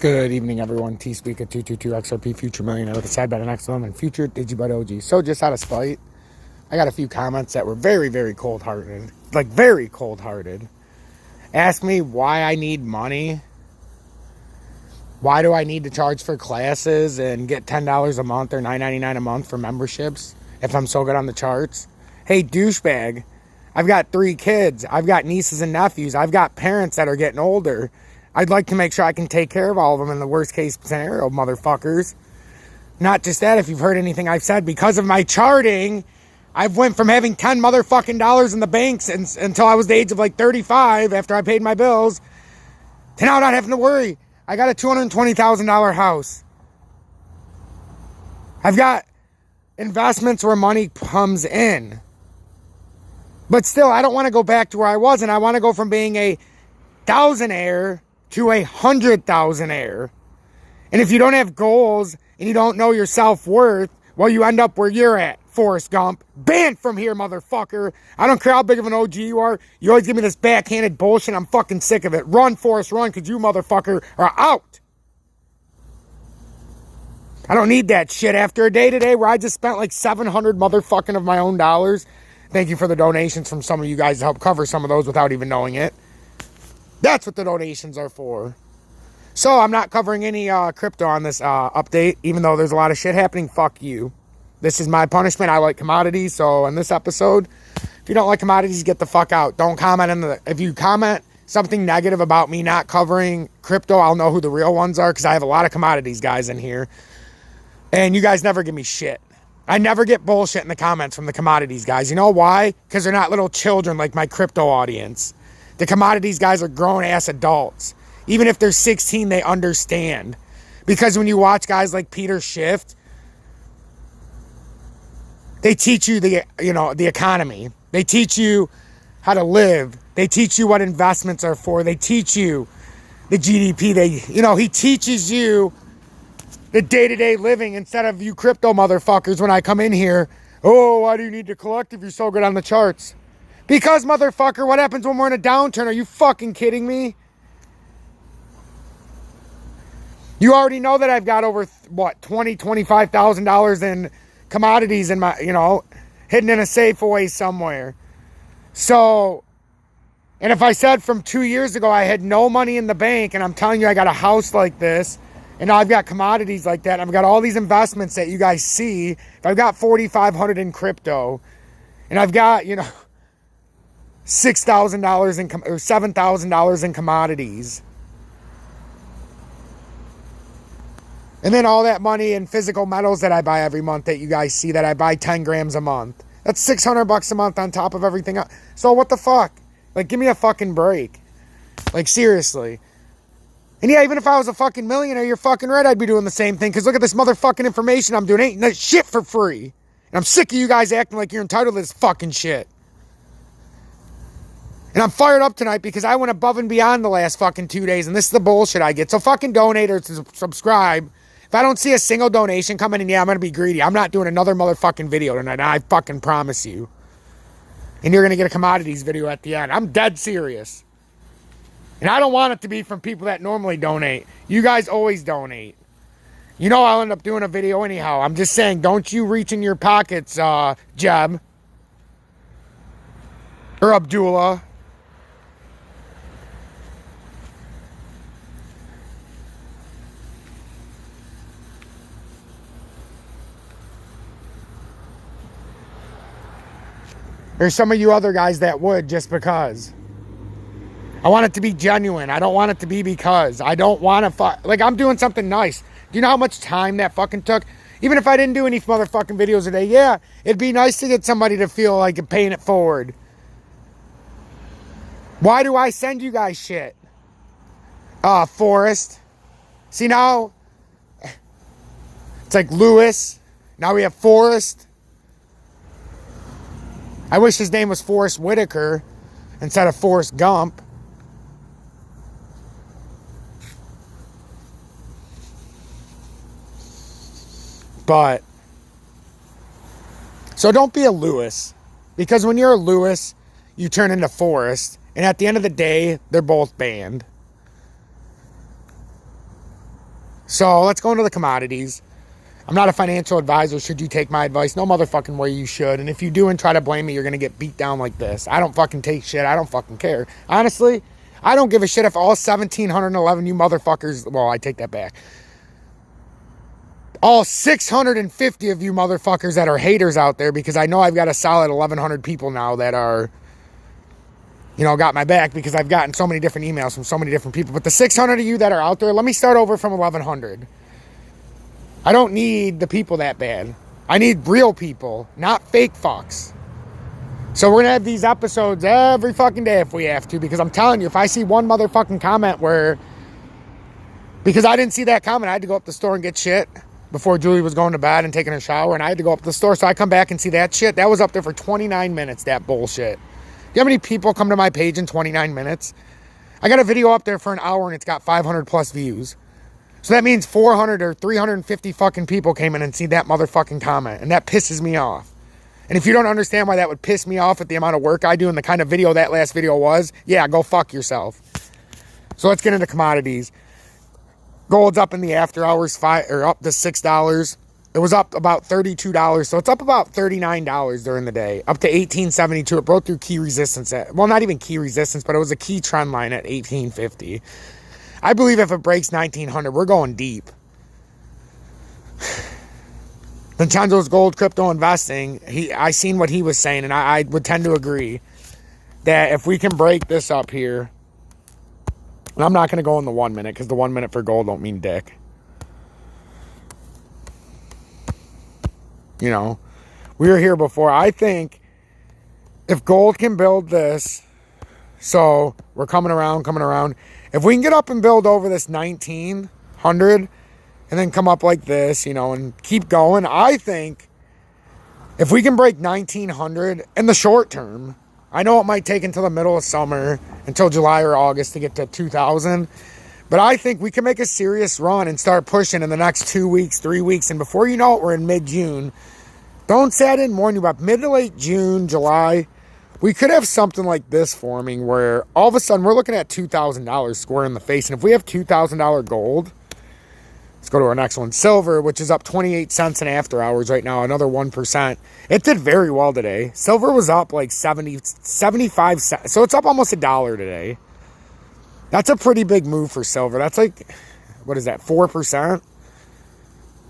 Good evening, everyone. T-Speaker 222 XRP Future Millionaire with a side bet on XLM and Future Digibet OG. So just out of spite, I got a few comments that were very, very cold-hearted. Like, very cold-hearted. Asked me why I need money. Why do I need to charge for classes and get $10 a month or $9.99 a month for memberships if I'm so good on the charts? Hey, douchebag, I've got 3 kids. I've got nieces and nephews. I've got parents that are getting older. I'd like to make sure I can take care of all of them in the worst case scenario, motherfuckers. Not just that, if you've heard anything I've said, because of my charting, I've went from having 10 motherfucking dollars in the banks until I was the age of like 35 after I paid my bills to now not having to worry. I got a $220,000 house. I've got investments where money comes in. But still, I don't want to go back to where I was, and I want to go from being a thousandaire to a 100,000aire. And if you don't have goals and you don't know your self-worth, well, you end up where you're at, Forrest Gump. Banned from here, motherfucker. I don't care how big of an OG you are. You always give me this backhanded bullshit. I'm fucking sick of it. Run, Forrest, run, because you, motherfucker, are out. I don't need that shit after a day today where I just spent like 700 motherfucking of my own dollars. Thank you for the donations from some of you guys to help cover some of those without even knowing it. That's what the donations are for. So I'm not covering any crypto on this update, even though there's a lot of shit happening. Fuck you. This is my punishment. I like commodities. So in this episode, if you don't like commodities, get the fuck out. Don't comment if you comment something negative about me not covering crypto, I'll know who the real ones are, because I have a lot of commodities guys in here. And you guys never give me shit. I never get bullshit in the comments from the commodities guys. You know why? Because they're not little children like my crypto audience. The commodities guys are grown-ass adults. Even if they're 16, they understand. Because when you watch guys like Peter Schiff, they teach you the economy. They teach you how to live. They teach you what investments are for. They teach you the GDP. He teaches you the day-to-day living instead of you crypto motherfuckers when I come in here. Oh, why do you need to collect if you're so good on the charts? Because, motherfucker, what happens when we're in a downturn? Are you fucking kidding me? You already know that I've got over, $25,000 in commodities in my, hidden in a safe away somewhere. So, and if I said from 2 years ago I had no money in the bank, and I'm telling you I got a house like this, and now I've got commodities like that, I've got all these investments that you guys see, if I've got $4,500 in crypto, and I've got, $6,000 or $7,000 in commodities. And then all that money in physical metals that I buy every month that you guys see that I buy 10 grams a month. That's $600 a month on top of everything else. So what the fuck? Like, give me a fucking break. Like, seriously. And yeah, even if I was a fucking millionaire, you're fucking right, I'd be doing the same thing. Because look at this motherfucking information I'm doing. Ain't no shit for free. And I'm sick of you guys acting like you're entitled to this fucking shit. And I'm fired up tonight because I went above and beyond the last fucking 2 days, and this is the bullshit I get. So fucking donate or subscribe. If I don't see a single donation coming in, I'm going to be greedy. I'm not doing another motherfucking video tonight, I fucking promise you. And you're going to get a commodities video at the end. I'm dead serious. And I don't want it to be from people that normally donate. You guys always donate. I'll end up doing a video anyhow. I'm just saying, don't you reach in your pockets, Jeb. Or Abdullah. There's some of you other guys that would just because. I want it to be genuine. I don't want it to be because. I don't want to I'm doing something nice. Do you know how much time that fucking took? Even if I didn't do any motherfucking videos today, yeah, it'd be nice to get somebody to feel like you're paying it forward. Why do I send you guys shit? Forrest. See now? It's like Lewis. Now we have Forrest. I wish his name was Forrest Whitaker instead of Forrest Gump. But, so don't be a Lewis. Because when you're a Lewis, you turn into Forrest. And at the end of the day, they're both banned. So let's go into the commodities. I'm not a financial advisor. Should you take my advice? No motherfucking way you should. And if you do and try to blame me, you're going to get beat down like this. I don't fucking take shit. I don't fucking care. Honestly, I don't give a shit if all 1,711 you motherfuckers... Well, I take that back. All 650 of you motherfuckers that are haters out there, because I know I've got a solid 1,100 people now that are, got my back, because I've gotten so many different emails from so many different people. But the 600 of you that are out there, let me start over from 1,100. I don't need the people that bad. I need real people, not fake fucks. So we're going to have these episodes every fucking day if we have to, because I'm telling you, if I see one motherfucking comment where, because I didn't see that comment, I had to go up to the store and get shit before Julie was going to bed and taking a shower, and I had to go up to the store, so I come back and see that shit. That was up there for 29 minutes, that bullshit. You know how many people come to my page in 29 minutes? I got a video up there for an hour, and it's got 500 plus views. So that means 400 or 350 fucking people came in and see that motherfucking comment. And that pisses me off. And if you don't understand why that would piss me off with the amount of work I do and the kind of video that last video was, yeah, go fuck yourself. So let's get into commodities. Gold's up in the after hours, up to $6. It was up about $32. So it's up about $39 during the day. Up to $18.72. It broke through key resistance well, not even key resistance, but it was a key trend line at $18.50. I believe if it breaks 1900, we're going deep. Vincenzo's Gold Crypto Investing, I seen what he was saying, and I would tend to agree that if we can break this up here, and I'm not going to go in the 1 minute, because the 1 minute for gold don't mean dick. We were here before. I think if gold can build this, so we're coming around. If we can get up and build over this 1900 and then come up like this, and keep going, I think if we can break 1900 in the short term, I know it might take until the middle of summer, until July or August to get to 2000, but I think we can make a serious run and start pushing in the next 2 weeks, 3 weeks, and before you know it, we're in mid-June. Don't say I didn't warn you about mid to late June, July. We could have something like this forming where all of a sudden we're looking at $2,000 square in the face. And if we have $2,000 gold, let's go to our next one. Silver, which is up 28 cents in after hours right now, another 1%. It did very well today. Silver was up like 75 cents. So it's up almost $1 today. That's a pretty big move for silver. That's like, what is that, 4%?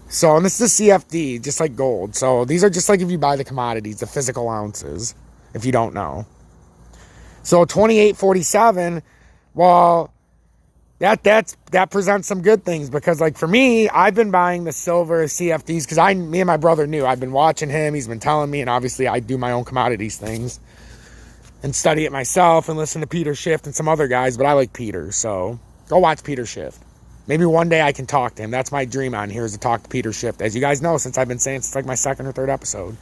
So, and this is a CFD, just like gold. So these are just like if you buy the commodities, the physical ounces. If you don't know. So 28.47, well, that presents some good things, because like for me, I've been buying the silver CFDs because me and my brother knew. I've been watching him, he's been telling me, and obviously I do my own commodities things and study it myself and listen to Peter Schiff and some other guys, but I like Peter, so go watch Peter Schiff. Maybe one day I can talk to him. That's my dream on here, is to talk to Peter Schiff. As you guys know, since I've been saying, it's like my second or third episode.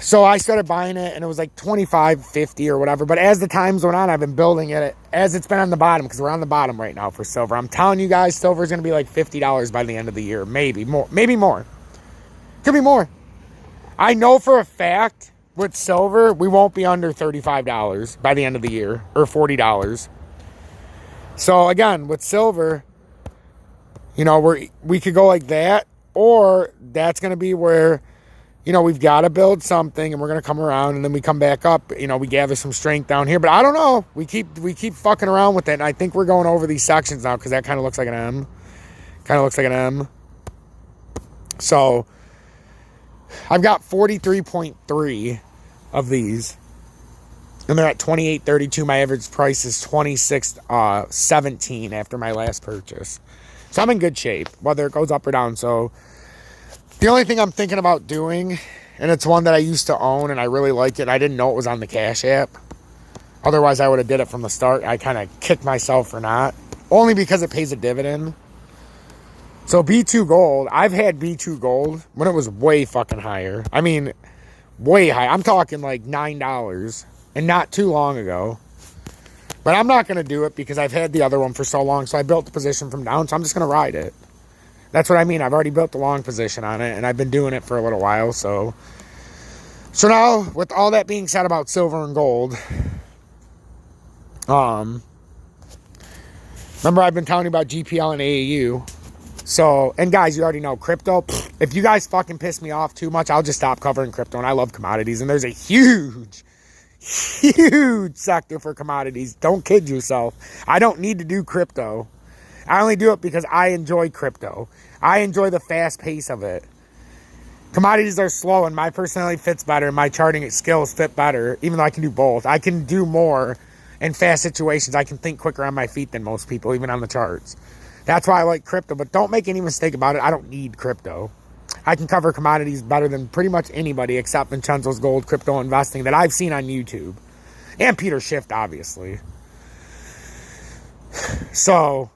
So I started buying it, and it was like $25.50 or whatever. But as the times went on, I've been building it as it's been on the bottom, because we're on the bottom right now for silver. I'm telling you guys, silver is going to be like $50 by the end of the year. Maybe more. Maybe more. Could be more. I know for a fact with silver, we won't be under $35 by the end of the year, or $40. So again, with silver, we could go like that, or that's going to be where, we've got to build something, and we're going to come around, and then we come back up, we gather some strength down here. But I don't know. We keep fucking around with it, and I think we're going over these sections now, because that kind of looks like an M. So I've got 43.3 of these, and they're at 28.32. My average price is 26.17 after my last purchase. So I'm in good shape, whether it goes up or down. So the only thing I'm thinking about doing, and it's one that I used to own, and I really like it, and I didn't know it was on the Cash App. Otherwise, I would have did it from the start. I kind of kicked myself for not. Only because it pays a dividend. So B2 Gold, I've had B2 Gold when it was way fucking higher. I mean, way high. I'm talking like $9, and not too long ago. But I'm not going to do it because I've had the other one for so long, so I built the position from down, so I'm just going to ride it. That's what I mean. I've already built the long position on it, and I've been doing it for a little while. So now, with all that being said about silver and gold, Remember, I've been telling you about GPL and AAU. So, and guys, you already know crypto. If you guys fucking piss me off too much, I'll just stop covering crypto. And I love commodities. And there's a huge sector for commodities. Don't kid yourself. I don't need to do crypto. I only do it because I enjoy crypto. I enjoy the fast pace of it. Commodities are slow, and my personality fits better. My charting skills fit better, even though I can do both. I can do more in fast situations. I can think quicker on my feet than most people, even on the charts. That's why I like crypto, but don't make any mistake about it. I don't need crypto. I can cover commodities better than pretty much anybody except Vincenzo's Gold Crypto Investing that I've seen on YouTube. And Peter Schiff, obviously. So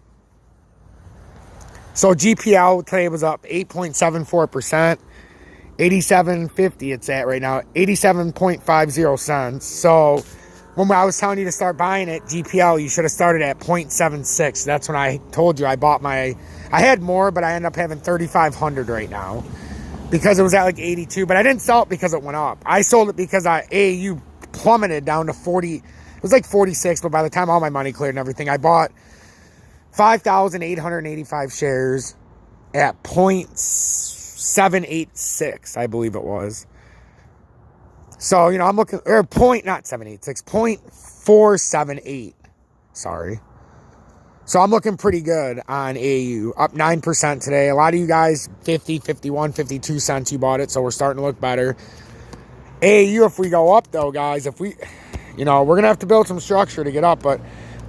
GPL today was up 8.74%. 87.50 it's at right now. 87.50 cents. So when I was telling you to start buying it, GPL, you should have started at 0.76. That's when I told you I bought my... I had more, but I ended up having 3,500 right now. Because it was at like 82. But I didn't sell it because it went up. I sold it because AAU plummeted down to 40. It was like 46, but by the time all my money cleared and everything, I bought 5,885 shares at 0.786, I believe it was. So, you know, I'm looking, or not 786, 0.478. Sorry. So I'm looking pretty good on AU. Up 9% today. A lot of you guys, 50, 51, 52 cents you bought it, so we're starting to look better. AU, if we go up though, guys, if we, you know, we're going to have to build some structure to get up, but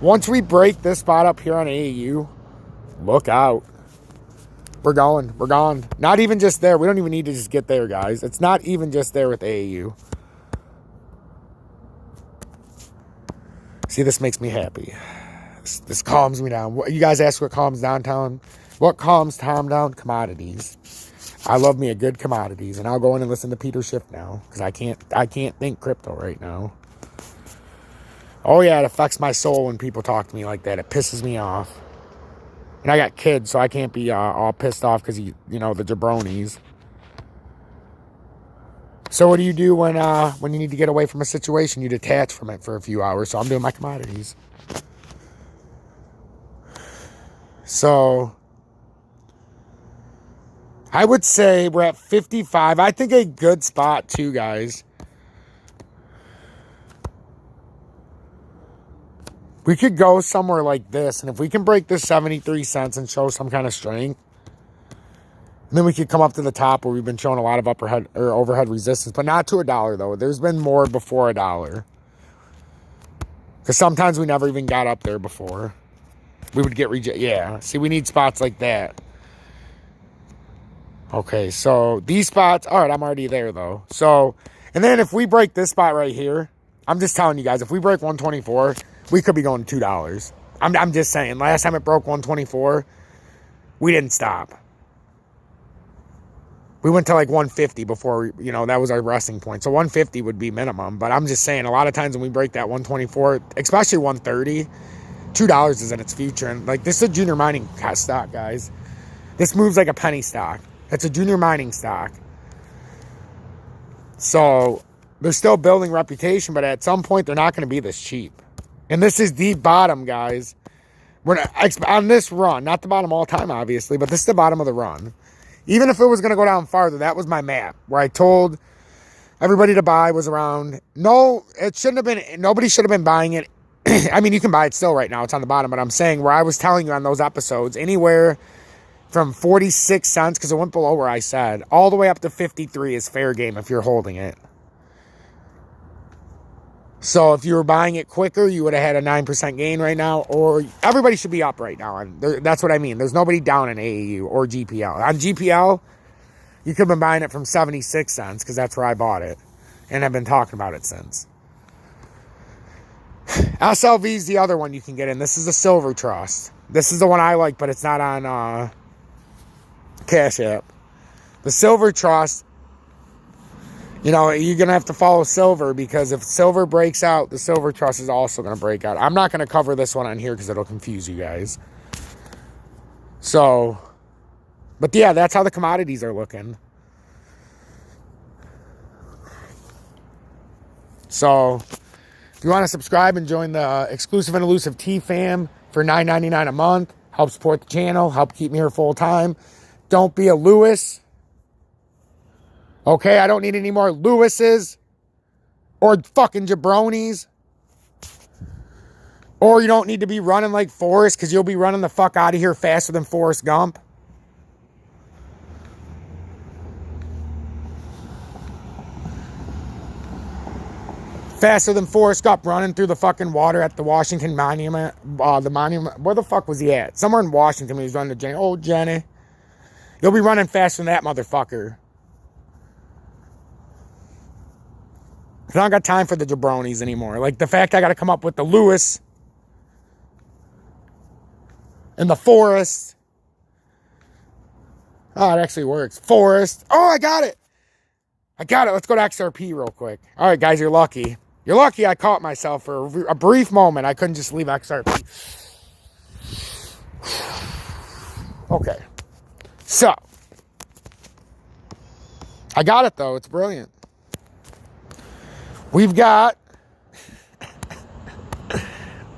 once we break this spot up here on AU, look out. We're going. We're gone. Not even just there. We don't even need to just get there, guys. It's not even just there with AAU. See, this makes me happy. This calms me down. You guys ask what calms downtown? What calms Tom down? Commodities. I love me a good commodities, and I'll go in and listen to Peter Schiff now because I can't think crypto right now. Oh yeah, it affects my soul when people talk to me like that. It pisses me off. And I got kids, so I can't be all pissed off because, you know, the jabronis. So what do you do when you need to get away from a situation? You detach from it for a few hours. So I'm doing my commodities. So I would say we're at 55. I think a good spot too, guys. We could go somewhere like this, and if we can break this 73 cents and show some kind of strength, and then we could come up to the top where we've been showing a lot of overhead resistance, but not to $1 though. There's been more before $1. Because sometimes we never even got up there before. We would get rejected. Yeah, see, we need spots like that. Okay, so these spots, all right, I'm already there though. So, and then if we break this spot right here, I'm just telling you guys, if we break 124, we could be going $2. I'm just saying, last time it broke 124, we didn't stop. We went to like 150 before, you know, that was our resting point. So 150 would be minimum. But I'm just saying, a lot of times when we break that 124, especially 130, $2 is in its future. And like, this is a junior mining stock, guys. This moves like a penny stock. It's a junior mining stock. So they're still building reputation, but at some point they're not going to be this cheap. And this is the bottom, guys. We're not, on this run, not the bottom all time, obviously, but this is the bottom of the run. Even if it was going to go down farther, that was my map where I told everybody to buy was around. No, it shouldn't have been. Nobody should have been buying it. I mean, you can buy it still right now. It's on the bottom, but I'm saying where I was telling you on those episodes, anywhere from 46 cents, because it went below where I said, all the way up to 53 is fair game if you're holding it. So if you were buying it quicker, you would have had a 9% gain right now, or everybody should be up right now. And that's what I mean. There's nobody down in AAU or GPL. On GPL, you could have been buying it from 76 cents because that's where I bought it. And I've been talking about it since. SLV is the other one you can get in. This is the Silver Trust. This is the one I like, but it's not on Cash App. The Silver Trust, you know, you're going to have to follow silver because if silver breaks out, the Silver Trust is also going to break out. I'm not going to cover this one on here because it'll confuse you guys. So, but yeah, that's how the commodities are looking. So, if you want to subscribe and join the exclusive and elusive T-Fam, for $9.99 a month. Help support the channel. Help keep me here full time. Don't be a Lewis. Okay, I don't need any more Lewises or fucking jabronis. Or you don't need to be running like Forrest, because you'll be running the fuck out of here faster than Forrest Gump. Faster than Forrest Gump running through the fucking water at the Washington Monument. The monument. Where the fuck was he at? Somewhere in Washington when he was running to Jenny. Oh, Jenny. You'll be running faster than that motherfucker. I don't got time for the jabronis anymore. Like the fact I got to come up with the Lewis and the Forrest. Oh, it actually works. Forrest. Oh, I got it. Let's go to XRP real quick. All right, guys, you're lucky. You're lucky I caught myself for a brief moment. I couldn't just leave XRP. Okay. So. I got it, though. It's brilliant. We've got...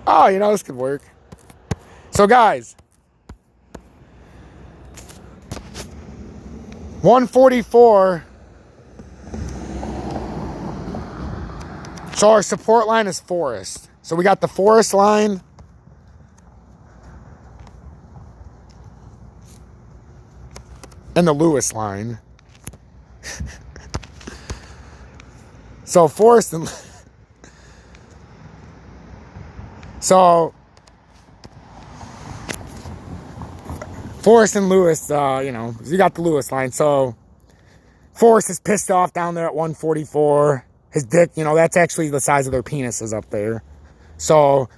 Oh, you know, this could work. So, guys. 144... So our support line is Forrest. So we got the Forrest line. And the Lewis line. So Forrest and... So... Forrest and Lewis, you know, you got the Lewis line. So Forrest is pissed off down there at 144. His dick, you know, that's actually the size of their penises up there. So,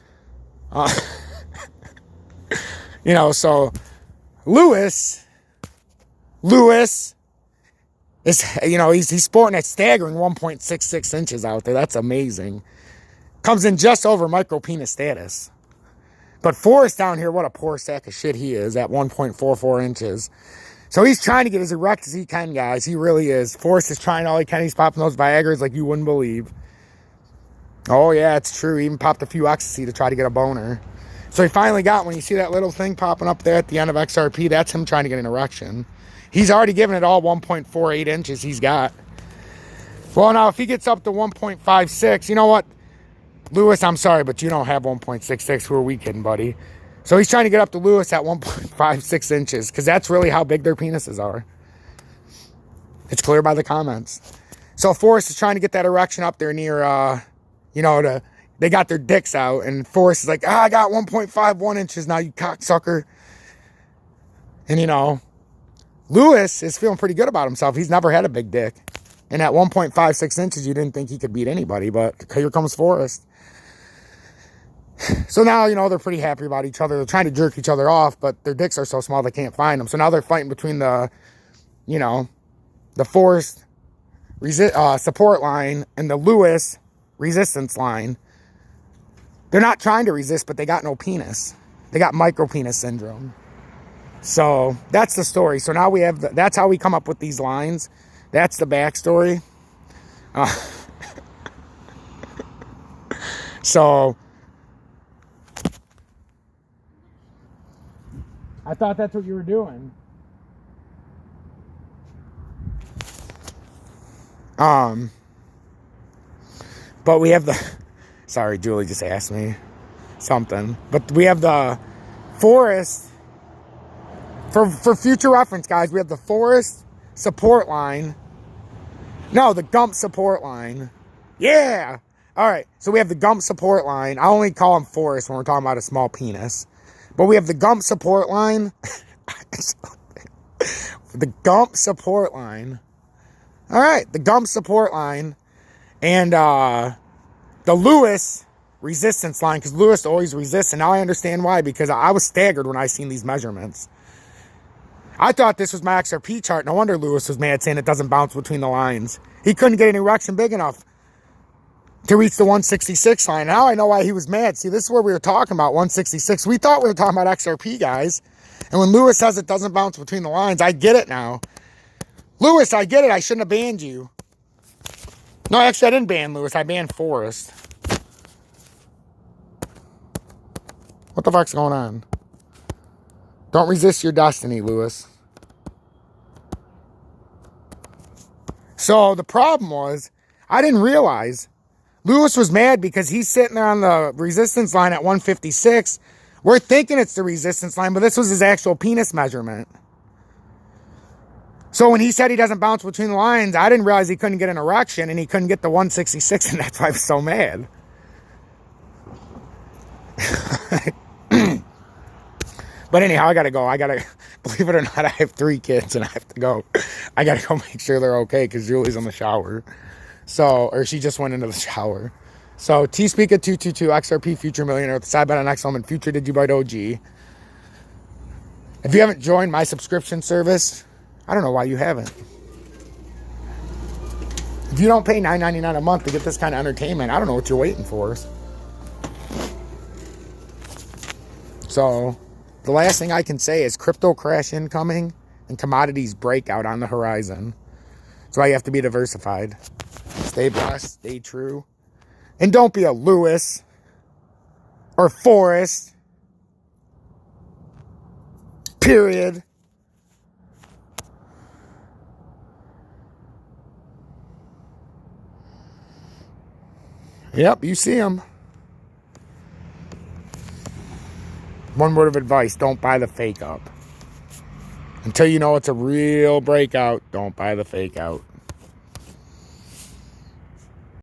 you know, so Lewis is, you know, he's sporting a staggering 1.66 inches out there. That's amazing. Comes in just over micro penis status. But Forrest down here, what a poor sack of shit he is at 1.44 inches. So he's trying to get as erect as he can, guys. He really is. Forrest is trying all he can. He's popping those Viagras like you wouldn't believe. Oh, yeah, it's true. He even popped a few ecstasy to try to get a boner. So he finally got, when you see that little thing popping up there at the end of XRP, that's him trying to get an erection. He's already given it all 1.48 inches he's got. Well, now, if he gets up to 1.56, you know what? Lewis, I'm sorry, but you don't have 1.66. Who are we kidding, buddy? So he's trying to get up to Lewis at 1.56 inches, because that's really how big their penises are. It's clear by the comments. So Forrest is trying to get that erection up there near, you know, they got their dicks out, and Forrest is like, I got 1.51 inches now, you cocksucker. And, you know, Lewis is feeling pretty good about himself. He's never had a big dick. And at 1.56 inches, you didn't think he could beat anybody, but here comes Forrest. So now, you know, they're pretty happy about each other. They're trying to jerk each other off, but their dicks are so small they can't find them. So now they're fighting between the, you know, the Forrest support line and the Lewis resistance line. They're not trying to resist, but they got no penis. They got micro penis syndrome. So that's the story. So now we have, that's how we come up with these lines. That's the backstory. So I thought that's what you were doing. But we have the, sorry, Julie just asked me something. But we have the Forrest, for future reference, guys, we have the Forrest support line. No, the Gump support line. Yeah. All right. So we have the Gump support line. I only call him Forrest when we're talking about a small penis. But we have the Gump support line. The Gump support line. All right. The Gump support line. And the Lewis resistance line. Because Lewis always resists. And now I understand why. Because I was staggered when I seen these measurements. I thought this was my XRP chart. No wonder Lewis was mad saying it doesn't bounce between the lines. He couldn't get an erection big enough to reach the 166 line. Now I know why he was mad. See, this is where we were talking about 166. We thought we were talking about XRP, guys. And when Lewis says it doesn't bounce between the lines, I get it now. Lewis, I get it. I shouldn't have banned you. No, actually, I didn't ban Lewis. I banned Forrest. What the fuck's going on? Don't resist your destiny, Lewis. So the problem was, I didn't realize Lewis was mad because he's sitting there on the resistance line at 156. We're thinking it's the resistance line, but this was his actual penis measurement. So when he said he doesn't bounce between the lines, I didn't realize he couldn't get an erection and he couldn't get the 166, and that's why I was so mad. But anyhow, I gotta go. Believe it or not, I have 3 kids and I have to go. I gotta go make sure they're okay because Julie's in the shower. So, or she just went into the shower. So, T-Speak at 222, XRP Future Millionaire with the side bet on XLM and Future Digibite OG. If you haven't joined my subscription service, I don't know why you haven't. If you don't pay $9.99 a month to get this kind of entertainment, I don't know what you're waiting for. So, the last thing I can say is crypto crash incoming and commodities breakout on the horizon. That's why you have to be diversified. Stay blessed, stay true. And don't be a Lewis or Forrest. Period. Yep, you see them. One word of advice, don't buy the fake up. Until you know it's a real breakout, don't buy the fake out.